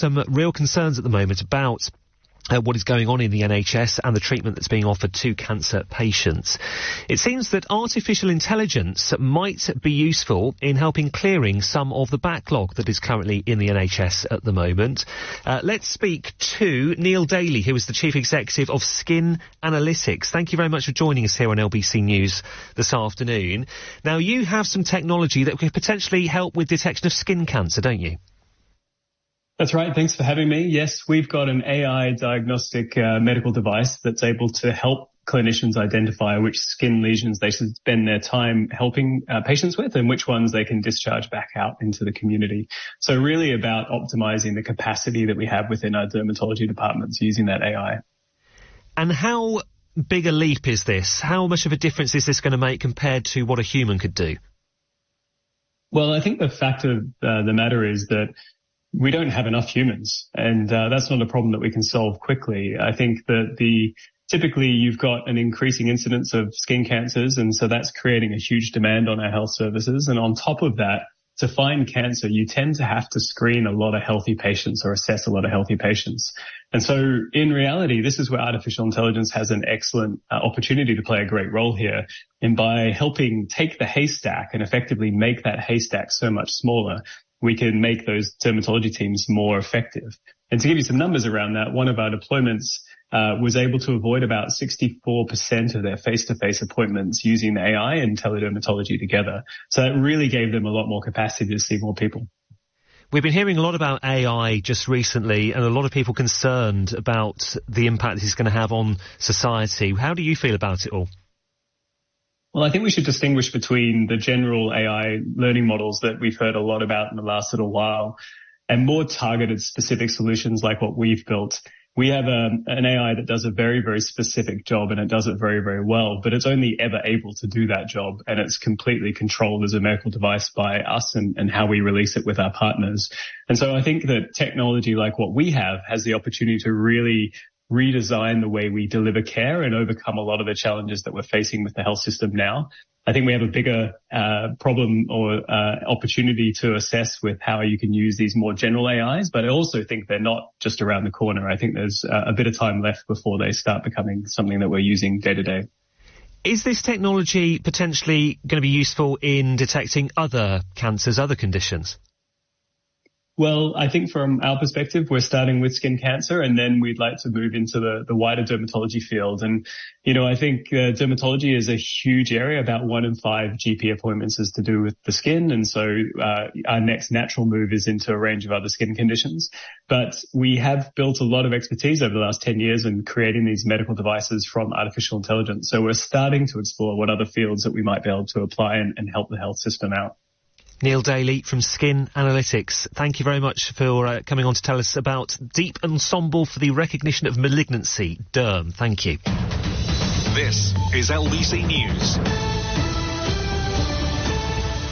some real concerns at the moment about what is going on in the NHS and the treatment that's being offered to cancer patients. It seems that artificial intelligence might be useful in helping clearing some of the backlog that is currently in the NHS at the moment. Let's speak to Neil Daly, who is the Chief Executive of Skin Analytics. Thank you very much for joining us here on LBC News this afternoon. Now, you have some technology that could potentially help with detection of skin cancer, don't you? That's right. Thanks for having me. Yes, we've got an AI diagnostic medical device that's able to help clinicians identify which skin lesions they should spend their time helping patients with and which ones they can discharge back out into the community. So really about optimizing the capacity that we have within our dermatology departments using that AI. And how big a leap is this? How much of a difference is this going to make compared to what a human could do? Well, I think the fact of the matter is that we don't have enough humans, and that's not a problem that we can solve quickly. I think that typically you've got an increasing incidence of skin cancers, and so that's creating a huge demand on our health services. And on top of that, to find cancer, you tend to have to screen a lot of healthy patients or assess a lot of healthy patients. And so in reality, this is where artificial intelligence has an excellent opportunity to play a great role here. And by helping take the haystack and effectively make that haystack so much smaller, we can make those dermatology teams more effective. And to give you some numbers around that, one of our deployments was able to avoid about 64% of their face-to-face appointments using AI and teledermatology together. So that really gave them a lot more capacity to see more people. We've been hearing a lot about AI just recently, and a lot of people concerned about the impact this is going to have on society. How do you feel about it all? Well, I think we should distinguish between the general AI learning models that we've heard a lot about in the last little while and more targeted specific solutions like what we've built. We have an AI that does a very, very specific job, and it does it very, very well, but it's only ever able to do that job, and it's completely controlled as a medical device by us and how we release it with our partners. And so I think that technology like what we have has the opportunity to really redesign the way we deliver care and overcome a lot of the challenges that we're facing with the health system now. I think we have a bigger problem or opportunity to assess with how you can use these more general AIs, but I also think they're not just around the corner. I think there's a bit of time left before they start becoming something that we're using day to day. Is this technology potentially going to be useful in detecting other cancers, other conditions? Well, I think from our perspective, we're starting with skin cancer, and then we'd like to move into the wider dermatology field. And, you know, I think dermatology is a huge area. About 1 in 5 GP appointments is to do with the skin. And so our next natural move is into a range of other skin conditions. But we have built a lot of expertise over the last 10 years in creating these medical devices from artificial intelligence. So we're starting to explore what other fields that we might be able to apply and help the health system out. Neil Daly from Skin Analytics, thank you very much for coming on to tell us about Deep Ensemble for the Recognition of Malignancy, DERM. Thank you. This is LBC News.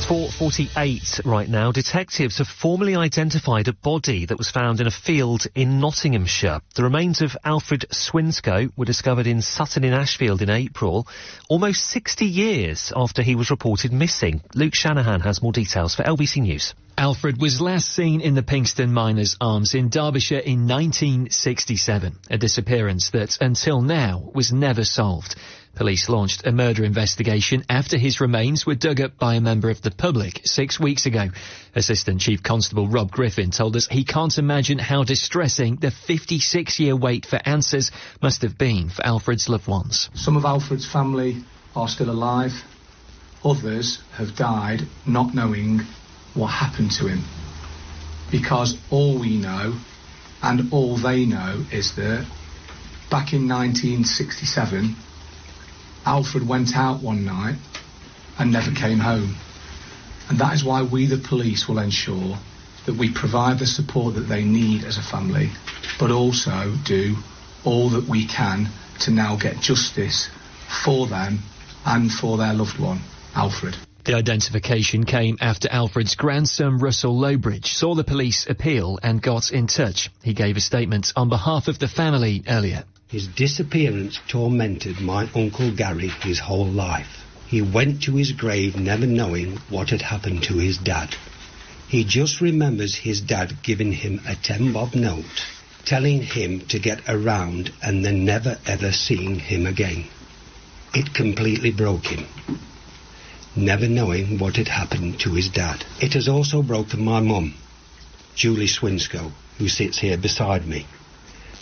4:48 right now. Detectives have formally identified a body that was found in a field in Nottinghamshire. The remains of Alfred Swinscoe were discovered in Sutton in Ashfield in April, almost 60 years after he was reported missing. Luke Shanahan has more details for LBC News. Alfred was last seen in the Pinxton Miners' Arms in Derbyshire in 1967, a disappearance that, until now, was never solved. Police launched a murder investigation after his remains were dug up by a member of the public 6 weeks ago. Assistant Chief Constable Rob Griffin told us he can't imagine how distressing the 56-year wait for answers must have been for Alfred's loved ones. Some of Alfred's family are still alive. Others have died not knowing what happened to him. Because all we know and all they know is that back in 1967, Alfred went out one night and never came home. And that is why we, the police, will ensure that we provide the support that they need as a family, but also do all that we can to now get justice for them and for their loved one, Alfred. The identification came after Alfred's grandson, Russell Lowbridge, saw the police appeal and got in touch. He gave a statement on behalf of the family earlier. His disappearance tormented my Uncle Gary his whole life. He went to his grave never knowing what had happened to his dad. He just remembers his dad giving him a 10-bob note, telling him to get around and then never ever seeing him again. It completely broke him, never knowing what had happened to his dad. It has also broken my mum, Julie Swinscoe, who sits here beside me.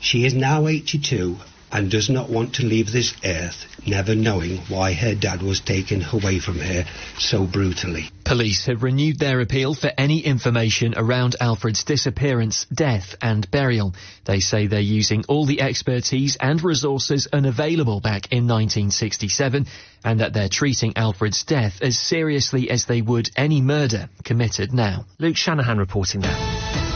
She is now 82 and does not want to leave this earth, never knowing why her dad was taken away from her so brutally. Police have renewed their appeal for any information around Alfred's disappearance, death and burial. They say they're using all the expertise and resources unavailable back in 1967 and that they're treating Alfred's death as seriously as they would any murder committed now. Luke Shanahan reporting now.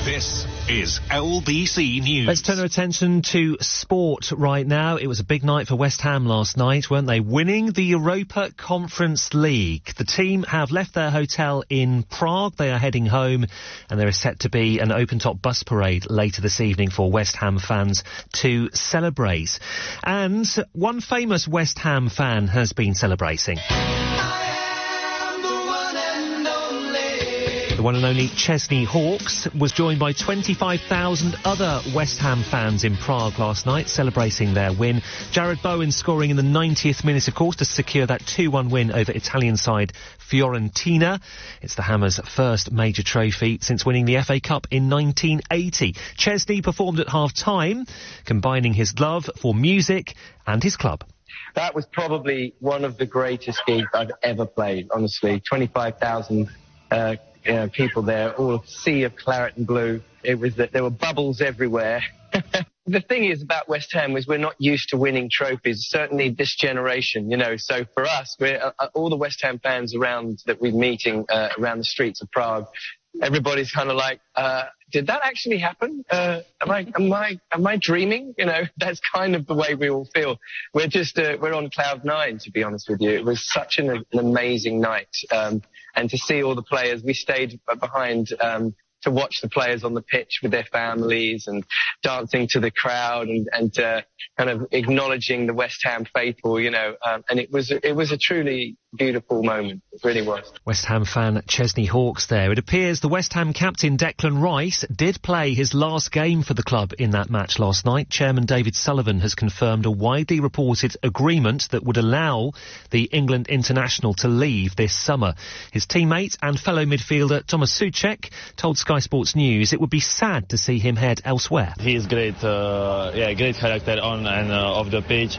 This is LBC News. Let's turn our attention to sport right now. It was a big night for West Ham last night, weren't they? Winning the Europa Conference League. The team have left their hotel in Prague. They are heading home, and there is set to be an open-top bus parade later this evening for West Ham fans to celebrate. And one famous West Ham fan has been celebrating. The one and only Chesney Hawkes was joined by 25,000 other West Ham fans in Prague last night, celebrating their win. Jared Bowen scoring in the 90th minute, of course, to secure that 2-1 win over Italian side Fiorentina. It's the Hammers' first major trophy since winning the FA Cup in 1980. Chesney performed at half-time, combining his love for music and his club. That was probably one of the greatest gigs I've ever played, honestly. 25,000 people there, all a sea of claret and blue. It was that there were bubbles everywhere. The thing is about West Ham is we're not used to winning trophies, certainly this generation, you know. So for us, we're all the West Ham fans around that we're meeting around the streets of Prague. Everybody's kind of like, did that actually happen? Am I dreaming? You know, that's kind of the way we all feel. We're just, we're on cloud nine, to be honest with you. It was such an amazing night. And to see all the players, we stayed behind, to watch the players on the pitch with their families and dancing to the crowd and kind of acknowledging the West Ham faithful, you know, and it was a truly beautiful moment. It really was. West Ham fan Chesney Hawkes there. It appears the West Ham captain Declan Rice did play his last game for the club in that match last night. Chairman David Sullivan has confirmed a widely reported agreement that would allow the England international to leave this summer. His teammate and fellow midfielder Thomas Souček told Sky Sports News it would be sad to see him head elsewhere. He is great, great character on and off the pitch.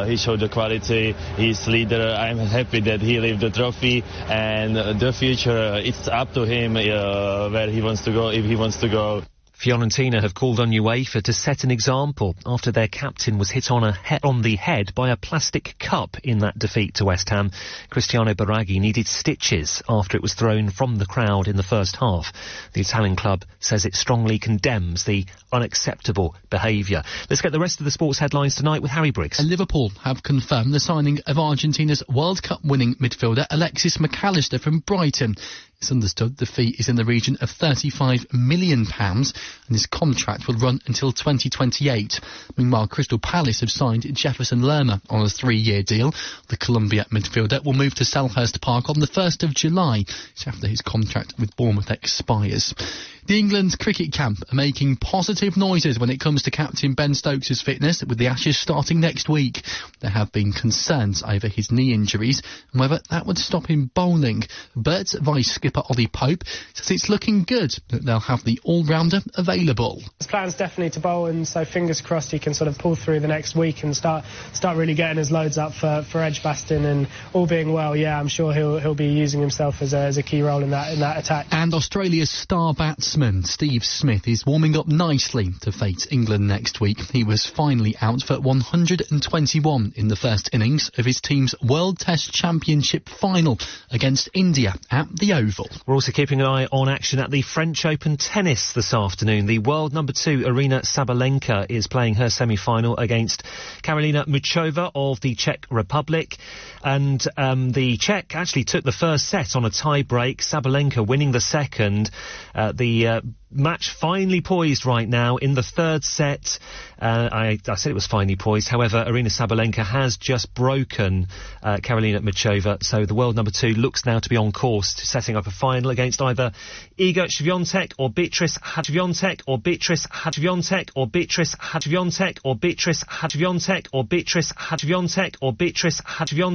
He showed the quality. He's leader. I'm happy that he left the trophy, and the future, it's up to him where he wants to go, if he wants to go. Fiorentina have called on UEFA to set an example after their captain was hit on the head by a plastic cup in that defeat to West Ham. Cristiano Baraghi needed stitches after it was thrown from the crowd in the first half. The Italian club says it strongly condemns the unacceptable behaviour. Let's get the rest of the sports headlines tonight with Harry Briggs. Liverpool have confirmed the signing of Argentina's World Cup winning midfielder Alexis McAllister from Brighton. It's understood the fee is in the region of £35 million and his contract will run until 2028. Meanwhile, Crystal Palace have signed Jefferson Lerma on a 3-year deal. The Colombia midfielder will move to Selhurst Park on the 1st of July. It's after his contract with Bournemouth expires. The England cricket camp are making positive noises when it comes to captain Ben Stokes' fitness, with the Ashes starting next week. There have been concerns over his knee injuries and whether that would stop him bowling. But vice skipper Ollie Pope says it's looking good that they'll have the all-rounder available. His plan's definitely to bowl, and so fingers crossed he can sort of pull through the next week and start really getting his loads up for Edgbaston, and all being well, yeah, I'm sure he'll be using himself as a key role in that attack. And Australia's star batsman Steve Smith is warming up nicely to face England next week. He was finally out for 121 in the first innings of his team's World Test Championship final against India at the Oval. We're also keeping an eye on action at the French Open tennis this afternoon. The world number 2 Aryna Sabalenka is playing her semi-final against Karolina Muchova of the Czech Republic, and the Czech actually took the first set on a tie break. Sabalenka winning the second. The match finely poised right now in the third set. I said it was finely poised. However, Aryna Sabalenka has just broken Karolina Muchova, so the world number 2 looks now to be on course to setting up a final against either Iga Świątek or Beatrice Hadjiviątek or Beatrice Hadjiviątek or Beatrice Hadjiviątek or Beatrice Hadjiviątek or Beatrice Hadjiviątek or Beatrice Hadjiviątek.